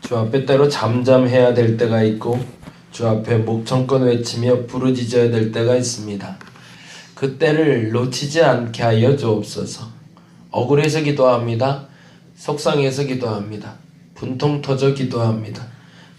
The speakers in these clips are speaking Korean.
주 앞에 때로 잠잠해야 될 때가 있고 주 앞에 목청껏 외치며 부르짖어야 될 때가 있습니다. 그 때를 놓치지 않게 하여 주옵소서. 억울해서 기도합니다. 속상해서 기도합니다. 분통 터져 기도합니다.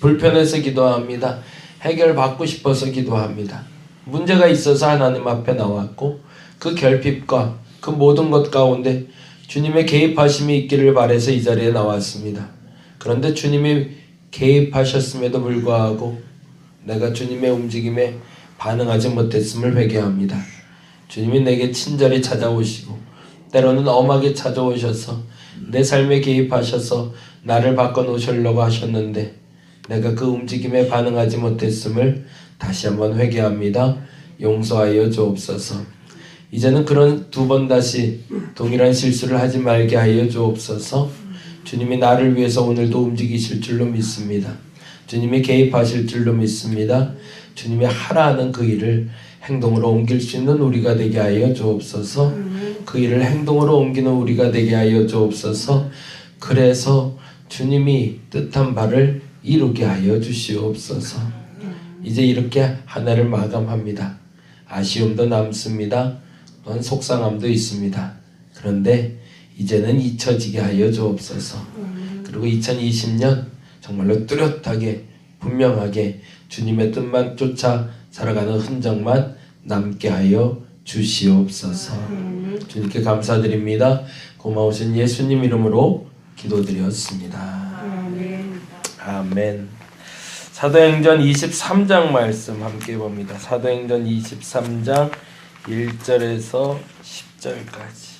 불편해서 기도합니다. 해결받고 싶어서 기도합니다. 문제가 있어서 하나님 앞에 나왔고 그 결핍과 그 모든 것 가운데 주님의 개입하심이 있기를 바라서 이 자리에 나왔습니다. 그런데 주님이 개입하셨음에도 불구하고 내가 주님의 움직임에 반응하지 못했음을 회개합니다. 주님이 내게 친절히 찾아오시고 때로는 엄하게 찾아오셔서 내 삶에 개입하셔서 나를 바꿔놓으시려고 하셨는데 내가 그 움직임에 반응하지 못했음을 다시 한번 회개합니다. 용서하여 주옵소서. 이제는 그런 두 번 다시 동일한 실수를 하지 말게 하여 주옵소서. 주님이 나를 위해서 오늘도 움직이실 줄로 믿습니다. 주님이 개입하실 줄로 믿습니다. 주님이 하라 하는 그 일을 행동으로 옮길 수 있는 우리가 되게 하여 주옵소서. 그 일을 행동으로 옮기는 우리가 되게 하여 주옵소서. 그래서 주님이 뜻한 바를 이루게 하여 주시옵소서. 이제 이렇게 한 해를 마감합니다. 아쉬움도 남습니다. 또한 속상함도 있습니다. 그런데 이제는 잊혀지게 하여 주옵소서. 그리고 2020년 정말로 뚜렷하게 분명하게 주님의 뜻만 쫓아 살아가는 흔적만 남게 하여 주시옵소서. 주님께 감사드립니다. 고마우신 예수님 이름으로 기도드렸습니다. 아멘. 사도행전 23장 말씀 함께 봅니다. 사도행전 23장 1절에서 10절까지.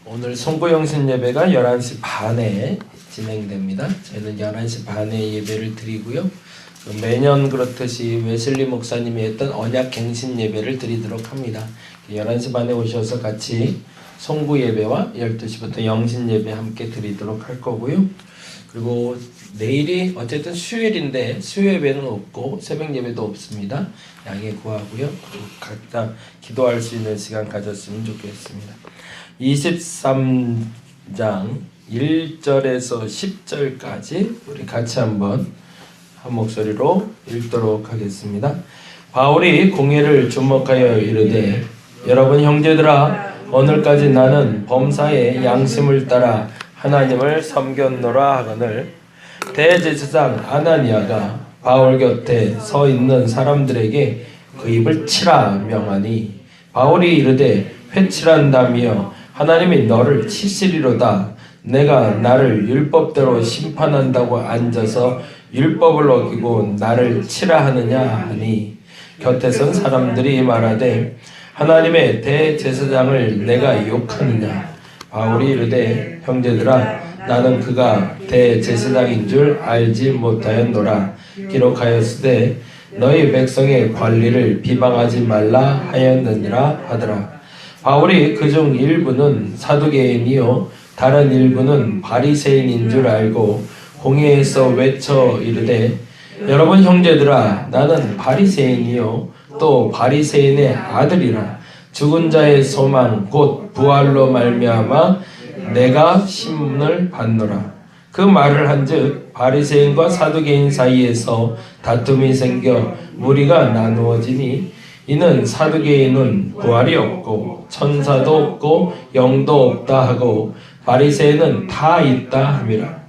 오늘 송구영신 예배가 11시 반에 진행됩니다. 저희는 11시 반에 예배를 드리고요. 매년 그렇듯이 웨슬리 목사님이 했던 언약갱신 예배를 드리도록 합니다. 11시 반에 오셔서 같이 송구 예배와 12시부터 영신 예배 함께 드리도록 할 거고요. 그리고 내일이 어쨌든 수요일인데 수요 예배는 없고 새벽 예배도 없습니다. 양해 구하고요. 각자 기도할 수 있는 시간 가졌으면 좋겠습니다. 23장 1절에서 10절까지 우리 같이 한번 한 목소리로 읽도록 하겠습니다. 바울이 공회를 주목하여 이르되 여러분 형제들아 오늘까지 나는 범사의 양심을 따라 하나님을 섬겼노라 하거늘 대제사장 아나니아가 바울 곁에 서 있는 사람들에게 그 입을 치라 명하니 바울이 이르되 회칠한다며 하나님이 너를 치시리로다. 내가 나를 율법대로 심판한다고 앉아서 율법을 어기고 나를 치라 하느냐 하니 곁에 선 사람들이 말하되 하나님의 대제사장을 내가 욕하느냐. 바울이 이르되 형제들아 나는 그가 대제사장인 줄 알지 못하였노라. 기록하였으되 너희 백성의 관리를 비방하지 말라 하였느니라 하더라. 바울이 그중 일부는 사두개인이요 다른 일부는 바리새인인 줄 알고 공회에서 외쳐 이르되 여러분 형제들아 나는 바리새인이요 또 바리새인의 아들이라. 죽은 자의 소망 곧 부활로 말미암아 내가 신문을 받노라. 그 말을 한즉 바리새인과 사두개인 사이에서 다툼이 생겨 무리가 나누어지니 이는 사두개인은 부활이 없고 천사도 없고 영도 없다 하고 바리새인은 다 있다 함이라.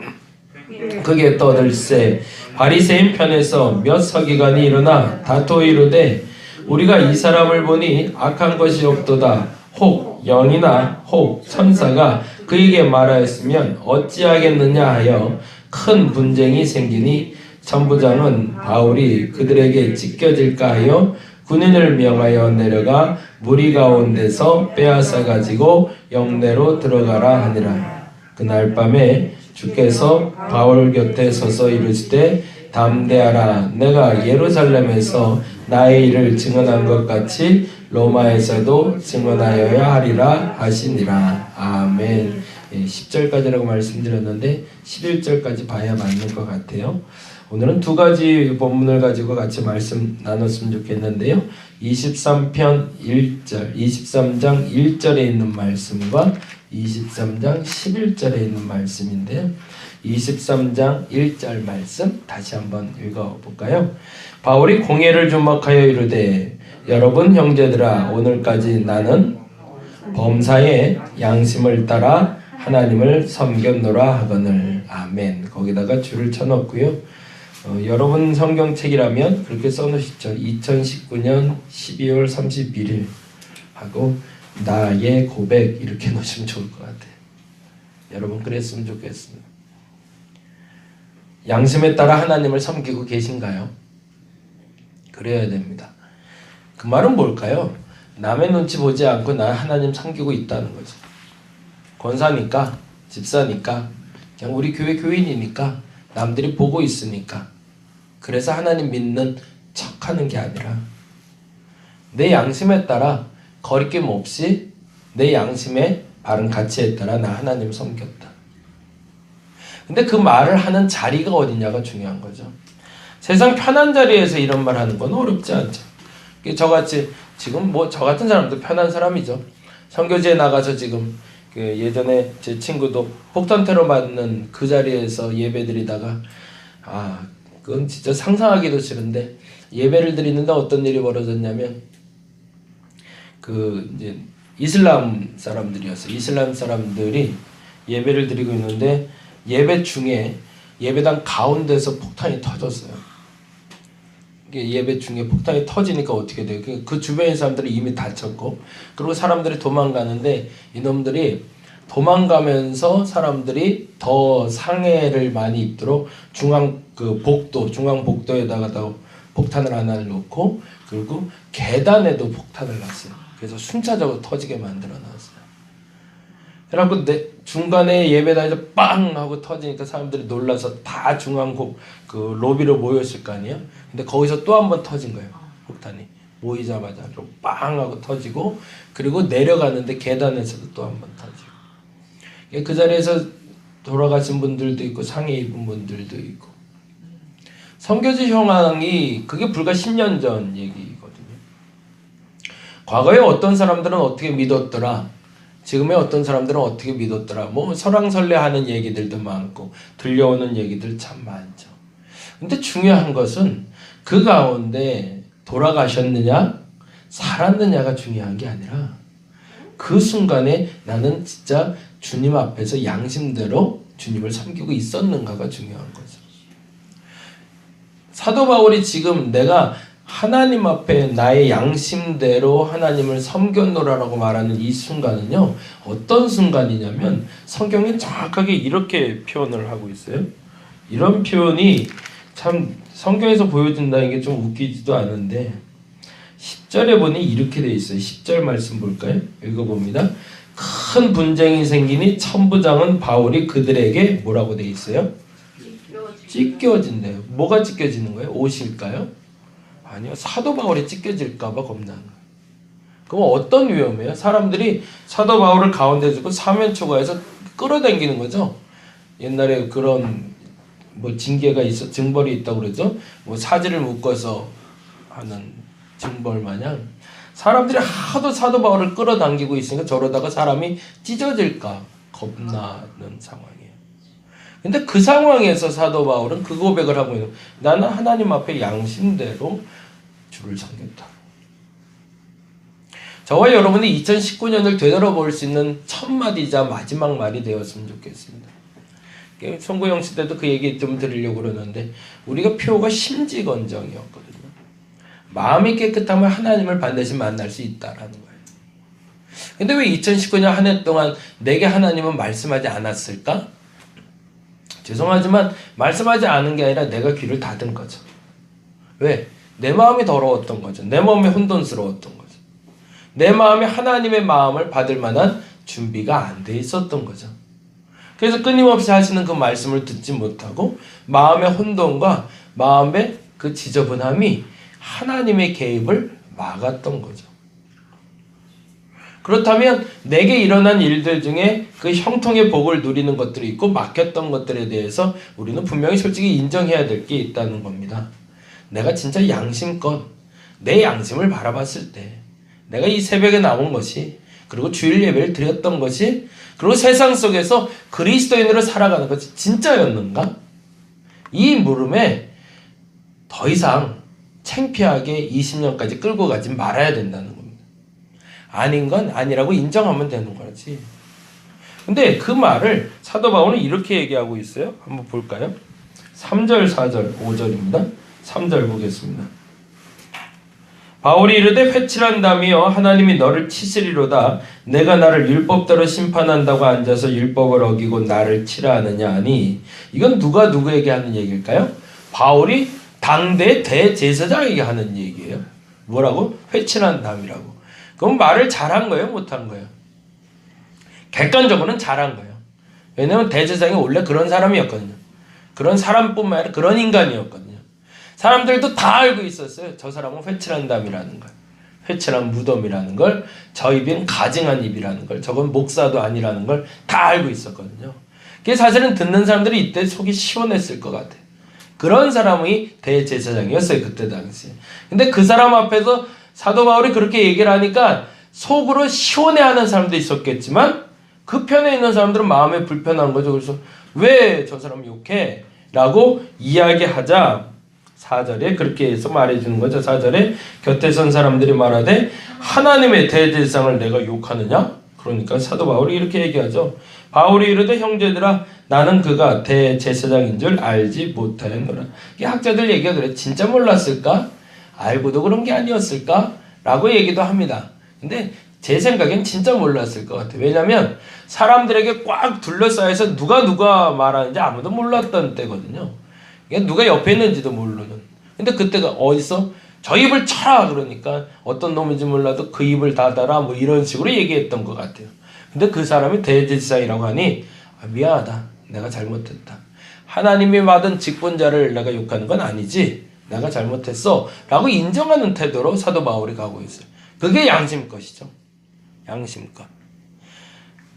그게 떠들세 바리새인 편에서 몇 서기관이 일어나 다투어 이르되 우리가 이 사람을 보니 악한 것이 없도다. 혹 영이나 혹 천사가 그에게 말하였으면 어찌하겠느냐 하여 큰 분쟁이 생기니 천부장은 바울이 그들에게 찢겨질까 하여 군인을 명하여 내려가 무리 가운데서 빼앗아 가지고 영내로 들어가라 하니라. 그날 밤에 주께서 바울 곁에 서서 이르시되 담대하라. 내가 예루살렘에서 나의 일을 증언한 것 같이 로마에서도 증언하여야 하리라 하시니라. 아멘. 10절까지라고 말씀드렸는데 11절까지 봐야 맞는 것 같아요. 오늘은 두 가지 본문을 가지고 같이 말씀 나눴으면 좋겠는데요. 23편 1절, 23장 1절에 있는 말씀과 23장 11절에 있는 말씀인데요. 23장 1절 말씀 다시 한번 읽어볼까요? 바울이 공회를 주목하여 이르되 여러분 형제들아 오늘까지 나는 범사의 양심을 따라 하나님을 섬겼노라 하거늘. 아멘. 거기다가 줄을 쳐놓고요. 여러분 성경책이라면 그렇게 써놓으시죠. 2019년 12월 31일 하고 나의 고백 이렇게 놓으시면 좋을 것 같아요. 여러분 그랬으면 좋겠습니다. 양심에 따라 하나님을 섬기고 계신가요? 그래야 됩니다. 그 말은 뭘까요? 남의 눈치 보지 않고 나 하나님 섬기고 있다는 거죠. 권사니까, 집사니까, 그냥 우리 교회 교인이니까, 남들이 보고 있으니까, 그래서 하나님 믿는 척하는 게 아니라 내 양심에 따라 거리낌 없이 내 양심의 바른 가치에 따라 나 하나님 섬겼다. 근데 그 말을 하는 자리가 어디냐가 중요한 거죠. 세상 편한 자리에서 이런 말 하는 건 어렵지 않죠. 저같이 지금 저 같은 사람도 편한 사람이죠. 선교지에 나가서 지금 예전에 제 친구도 폭탄 테러 맞는 그 자리에서 예배 드리다가 그건 진짜 상상하기도 싫은데 예배를 드리는데 어떤 일이 벌어졌냐면 이제 이슬람 사람들이었어요. 이슬람 사람들이 예배를 드리고 있는데 예배 중에 예배당 가운데서 폭탄이 터졌어요. 예배 중에 폭탄이 터지니까 어떻게 돼요? 그 주변의 사람들이 이미 다쳤고 그리고 사람들이 도망가는데 이놈들이 도망가면서 사람들이 더 상해를 많이 입도록 중앙 복도에다가 폭탄을 하나를 놓고 그리고 계단에도 폭탄을 놨어요. 그래서 순차적으로 터지게 만들어 놨어요. 그래갖고 중간에 예배당에서 빵 하고 터지니까 사람들이 놀라서 다 중앙 로비로 모였을 거 아니에요. 근데 거기서 또 한 번 터진 거예요. 폭탄이 모이자마자 빵 하고 터지고 그리고 내려가는데 계단에서도 또 한 번 터지고 그 자리에서 돌아가신 분들도 있고 상해 입은 분들도 있고 선교지 형황이 그게 불과 10년 전 얘기거든요. 과거에 어떤 사람들은 어떻게 믿었더라, 지금의 어떤 사람들은 어떻게 믿었더라, 설왕설래하는 얘기들도 많고 들려오는 얘기들 참 많죠. 근데 중요한 것은 그 가운데 돌아가셨느냐 살았느냐가 중요한 게 아니라 그 순간에 나는 진짜 주님 앞에서 양심대로 주님을 섬기고 있었는가가 중요한 거죠. 사도 바울이 지금 내가 하나님 앞에 나의 양심대로 하나님을 섬겼노라라고 말하는 이 순간은요, 어떤 순간이냐면 성경이 정확하게 이렇게 표현을 하고 있어요. 이런 표현이 참 성경에서 보여준다는 게 좀 웃기지도 않은데 10절에 보니 이렇게 돼 있어요. 10절 말씀 볼까요? 읽어봅니다. 큰 분쟁이 생기니 천부장은 바울이 그들에게 뭐라고 돼 있어요? 찢겨진대요. 뭐가 찢겨지는 거예요? 옷일까요? 아니요. 사도 바울이 찢겨질까 봐 겁나는 거예요. 그럼 어떤 위험이에요? 사람들이 사도 바울을 가운데 두고 사면초가에서 끌어당기는 거죠. 옛날에 그런 징계가 징벌이 있다고 그러죠. 사지를 묶어서 하는 징벌 마냥 사람들이 하도 사도 바울을 끌어당기고 있으니까 저러다가 사람이 찢어질까 겁나는 상황이에요. 근데 그 상황에서 사도 바울은 그 고백을 하고 있는, 나는 하나님 앞에 양심대로 주를 섬겼다. 저와 여러분이 2019년을 되돌아볼 수 있는 첫 마디자 마지막 말이 되었으면 좋겠습니다. 송구영 씨 때도 그 얘기 좀 드리려고 그러는데 우리가 표가 심지건정이었거든요. 마음이 깨끗하면 하나님을 반드시 만날 수 있다라는 거예요. 근데 왜 2019년 한 해 동안 내게 하나님은 말씀하지 않았을까? 죄송하지만 말씀하지 않은 게 아니라 내가 귀를 닫은 거죠. 왜? 내 마음이 더러웠던 거죠. 내 마음이 혼돈스러웠던 거죠. 내 마음이 하나님의 마음을 받을 만한 준비가 안 돼 있었던 거죠. 그래서 끊임없이 하시는 그 말씀을 듣지 못하고 마음의 혼돈과 마음의 그 지저분함이 하나님의 개입을 막았던 거죠. 그렇다면 내게 일어난 일들 중에 그 형통의 복을 누리는 것들이 있고 맡겼던 것들에 대해서 우리는 분명히 솔직히 인정해야 될 게 있다는 겁니다. 내가 진짜 양심껏 내 양심을 바라봤을 때 내가 이 새벽에 나온 것이, 그리고 주일 예배를 드렸던 것이, 그리고 세상 속에서 그리스도인으로 살아가는 것이 진짜였는가? 이 물음에 더 이상 창피하게 20년까지 끌고 가지 말아야 된다는 겁니다. 아닌 건 아니라고 인정하면 되는 거지. 근데 그 말을 사도 바울은 이렇게 얘기하고 있어요. 한번 볼까요? 3절, 4절, 5절입니다. 3절 보겠습니다. 바울이 이르되 회칠한다며 하나님이 너를 치시리로다. 내가 나를 율법대로 심판한다고 앉아서 율법을 어기고 나를 치라 하느냐 하니, 이건 누가 누구에게 하는 얘기일까요? 바울이 당대 대제사장에게 하는 얘기예요. 뭐라고? 회칠한다이라고. 그럼 말을 잘한 거예요? 못한 거예요? 객관적으로는 잘한 거예요. 왜냐하면 대제사장이 원래 그런 사람이었거든요. 그런 사람뿐만 아니라 그런 인간이었거든요. 사람들도 다 알고 있었어요. 저 사람은 회칠한 담이라는 걸, 회칠한 무덤이라는 걸, 저 입은 가증한 입이라는 걸, 저건 목사도 아니라는 걸 다 알고 있었거든요. 그게 사실은 듣는 사람들이 이때 속이 시원했을 것 같아요. 그런 사람이 대제사장이었어요, 그때 당시에. 근데 그 사람 앞에서 사도 바울이 그렇게 얘기를 하니까 속으로 시원해하는 사람도 있었겠지만 그 편에 있는 사람들은 마음에 불편한 거죠. 그래서 왜 저 사람 욕해? 라고 이야기하자 4절에 그렇게 해서 말해주는 거죠. 4절에 곁에 선 사람들이 말하되 하나님의 대제사장을 내가 욕하느냐? 그러니까 사도 바울이 이렇게 얘기하죠. 바울이 이르되 형제들아 나는 그가 대제사장인 줄 알지 못하였노라. 이 학자들 얘기가 그래. 진짜 몰랐을까? 알고도 그런 게 아니었을까? 라고 얘기도 합니다. 근데 제 생각엔 진짜 몰랐을 것 같아요. 왜냐하면 사람들에게 꽉 둘러싸여서 누가 말하는지 아무도 몰랐던 때거든요. 누가 옆에 있는지도 모르는. 근데 그때가 어디서 저 입을 쳐라 그러니까 어떤 놈인지 몰라도 그 입을 닫아라 뭐 이런 식으로 얘기했던 것 같아요. 근데 그 사람이 대제사장이라고 하니 미안하다. 내가 잘못했다. 하나님이 받은 직분자를 내가 욕하는 건 아니지. 내가 잘못했어. 라고 인정하는 태도로 사도 바울이 가고 있어요. 그게 양심껏이죠. 양심껏.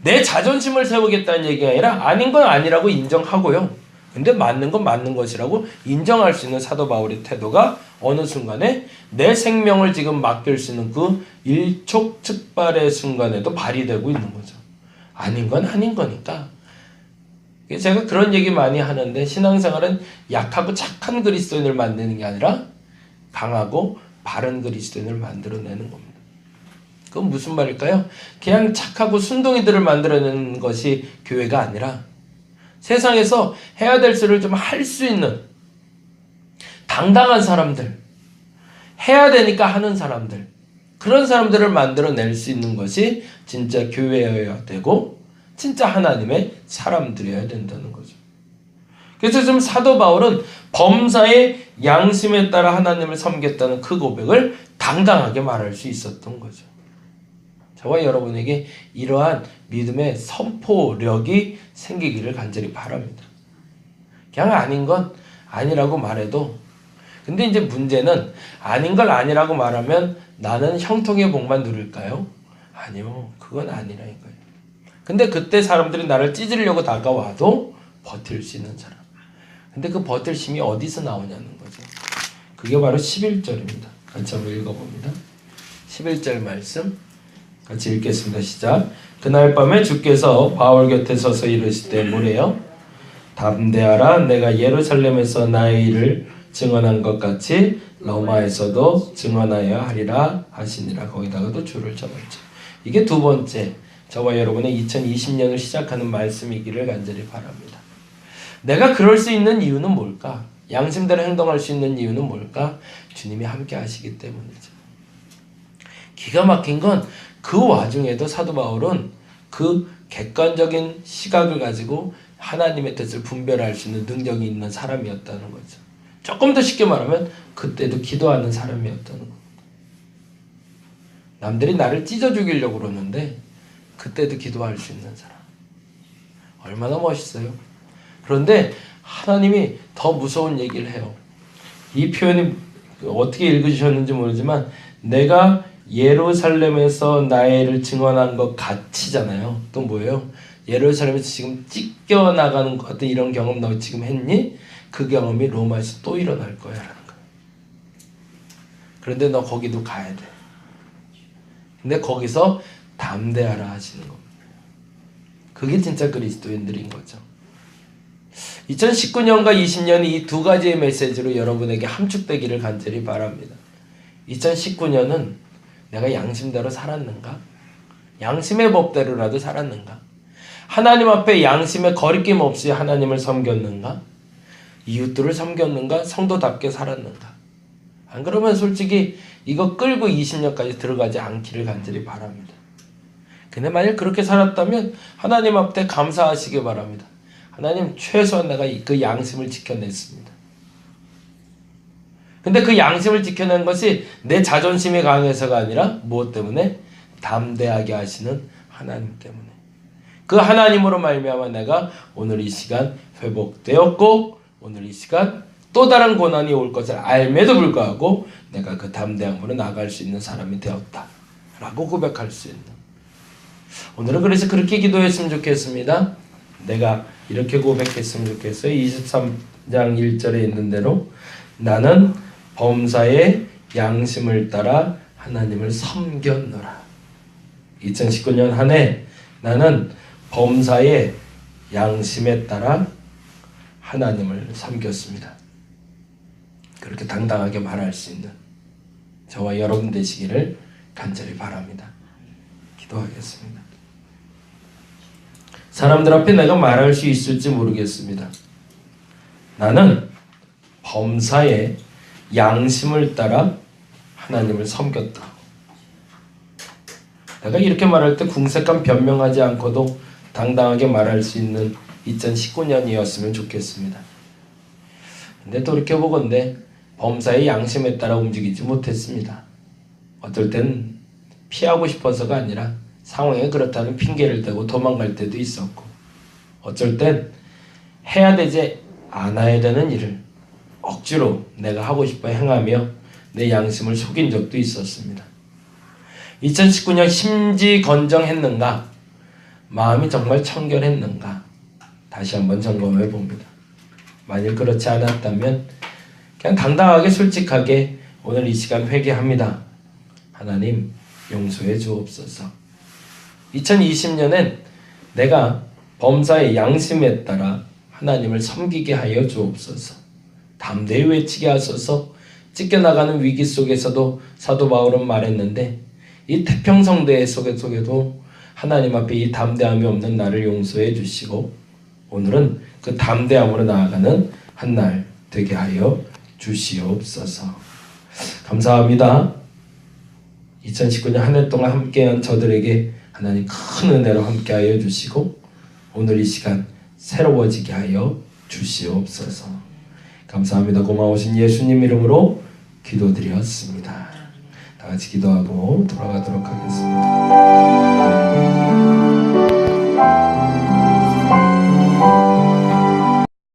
내 자존심을 세우겠다는 얘기가 아니라 아닌 건 아니라고 인정하고요. 근데 맞는 건 맞는 것이라고 인정할 수 있는 사도 바울의 태도가 어느 순간에 내 생명을 지금 맡길 수 있는 그 일촉즉발의 순간에도 발휘되고 있는 거죠. 아닌 건 아닌 거니까. 제가 그런 얘기 많이 하는데 신앙생활은 약하고 착한 그리스도인을 만드는 게 아니라 강하고 바른 그리스도인을 만들어내는 겁니다. 그건 무슨 말일까요? 그냥 착하고 순둥이들을 만들어내는 것이 교회가 아니라 세상에서 해야 될 일을 좀 할 수 있는 당당한 사람들, 해야 되니까 하는 사람들, 그런 사람들을 만들어낼 수 있는 것이 진짜 교회여야 되고 진짜 하나님의 사람들이어야 된다는 거죠. 그래서 지금 사도 바울은 범사의 양심에 따라 하나님을 섬겼다는 그 고백을 당당하게 말할 수 있었던 거죠. 저와 여러분에게 이러한 믿음의 선포력이 생기기를 간절히 바랍니다. 그냥 아닌 건 아니라고 말해도, 근데 이제 문제는 아닌 걸 아니라고 말하면 나는 형통의 복만 누릴까요? 아니요, 그건 아니라 이거예요. 근데 그때 사람들이 나를 찢으려고 다가와도 버틸 수 있는 사람. 근데 그 버틸 힘이 어디서 나오냐는 거죠. 그게 바로 11절입니다. 같이 한번 읽어봅니다. 11절 말씀 같이 읽겠습니다. 시작. 그날 밤에 주께서 바울 곁에 서서 이르시되 뭐래요? 담대하라. 내가 예루살렘에서 나의 일을 증언한 것 같이 로마에서도 증언하여 하리라 하시니라. 거기다가도 줄을 쳐봤죠. 이게 두 번째 저와 여러분의 2020년을 시작하는 말씀이기를 간절히 바랍니다. 내가 그럴 수 있는 이유는 뭘까? 양심대로 행동할 수 있는 이유는 뭘까? 주님이 함께 하시기 때문이죠. 기가 막힌 건 그 와중에도 사도 바울은 그 객관적인 시각을 가지고 하나님의 뜻을 분별할 수 있는 능력이 있는 사람이었다는 거죠. 조금 더 쉽게 말하면 그때도 기도하는 사람이었다는 겁니다. 남들이 나를 찢어 죽이려고 그러는데 그때도 기도할 수 있는 사람. 얼마나 멋있어요. 그런데 하나님이 더 무서운 얘기를 해요. 이 표현이 어떻게 읽으셨는지 모르지만 내가 예루살렘에서 나의 일을 증언한 것 같이잖아요. 또 뭐예요? 예루살렘에서 지금 찢겨나가는 것 같은 이런 경험 너 지금 했니? 그 경험이 로마에서 또 일어날 거야 라는 거예요. 그런데 너 거기도 가야 돼. 근데 거기서 담대하라 하시는 겁니다. 그게 진짜 그리스도인들인 거죠. 2019년과 20년이 이 두 가지의 메시지로 여러분에게 함축되기를 간절히 바랍니다. 2019년은 내가 양심대로 살았는가? 양심의 법대로라도 살았는가? 하나님 앞에 양심에 거리낌 없이 하나님을 섬겼는가? 이웃들을 섬겼는가? 성도답게 살았는가? 안 그러면 솔직히 이거 끌고 20년까지 들어가지 않기를 간절히 바랍니다. 근데 만약 그렇게 살았다면 하나님 앞에 감사하시기 바랍니다. 하나님, 최소한 내가 그 양심을 지켜냈습니다. 근데 그 양심을 지켜낸 것이 내 자존심이 강해서가 아니라 무엇 때문에? 담대하게 하시는 하나님 때문에. 그 하나님으로 말미암아 내가 오늘 이 시간 회복되었고 오늘 이 시간 또 다른 고난이 올 것을 알매도 불구하고 내가 그 담대함으로 나아갈 수 있는 사람이 되었다 라고 고백할 수 있는, 오늘은 그래서 그렇게 기도했으면 좋겠습니다. 내가 이렇게 고백했으면 좋겠어요. 23장 1절에 있는 대로 나는 범사의 양심을 따라 하나님을 섬겼노라. 2019년 한 해 나는 범사의 양심에 따라 하나님을 섬겼습니다. 그렇게 당당하게 말할 수 있는 저와 여러분 되시기를 간절히 바랍니다. 기도하겠습니다. 사람들 앞에 내가 말할 수 있을지 모르겠습니다. 나는 범사의 양심을 따라 하나님을 섬겼다. 내가 이렇게 말할 때 궁색한 변명하지 않고도 당당하게 말할 수 있는 2019년이었으면 좋겠습니다. 근데 돌이켜보건대 범사의 양심에 따라 움직이지 못했습니다. 어떨 땐 피하고 싶어서가 아니라 상황이 그렇다는 핑계를 대고 도망갈 때도 있었고, 어쩔 땐 해야 되지 않아야 되는 일을 억지로 내가 하고 싶어 행하며 내 양심을 속인 적도 있었습니다. 2019년 심지건정했는가? 마음이 정말 청결했는가? 다시 한번 점검해 봅니다. 만일 그렇지 않았다면 그냥 당당하게 솔직하게 오늘 이 시간 회개합니다. 하나님 용서해 주옵소서. 2020년엔 내가 범사의 양심에 따라 하나님을 섬기게 하여 주옵소서. 담대히 외치게 하소서. 찢겨나가는 위기 속에서도 사도 바울은 말했는데 이 태평성대 속에도 하나님 앞에 이 담대함이 없는 나를 용서해 주시고 오늘은 그 담대함으로 나아가는 한 날 되게 하여 주시옵소서. 감사합니다. 2019년 한 해 동안 함께한 저들에게 하나님 큰 은혜로 함께하여 주시고 오늘 이 시간 새로워지게 하여 주시옵소서. 감사합니다. 고마우신 예수님 이름으로 기도드렸습니다. 다 같이 기도하고 돌아가도록 하겠습니다.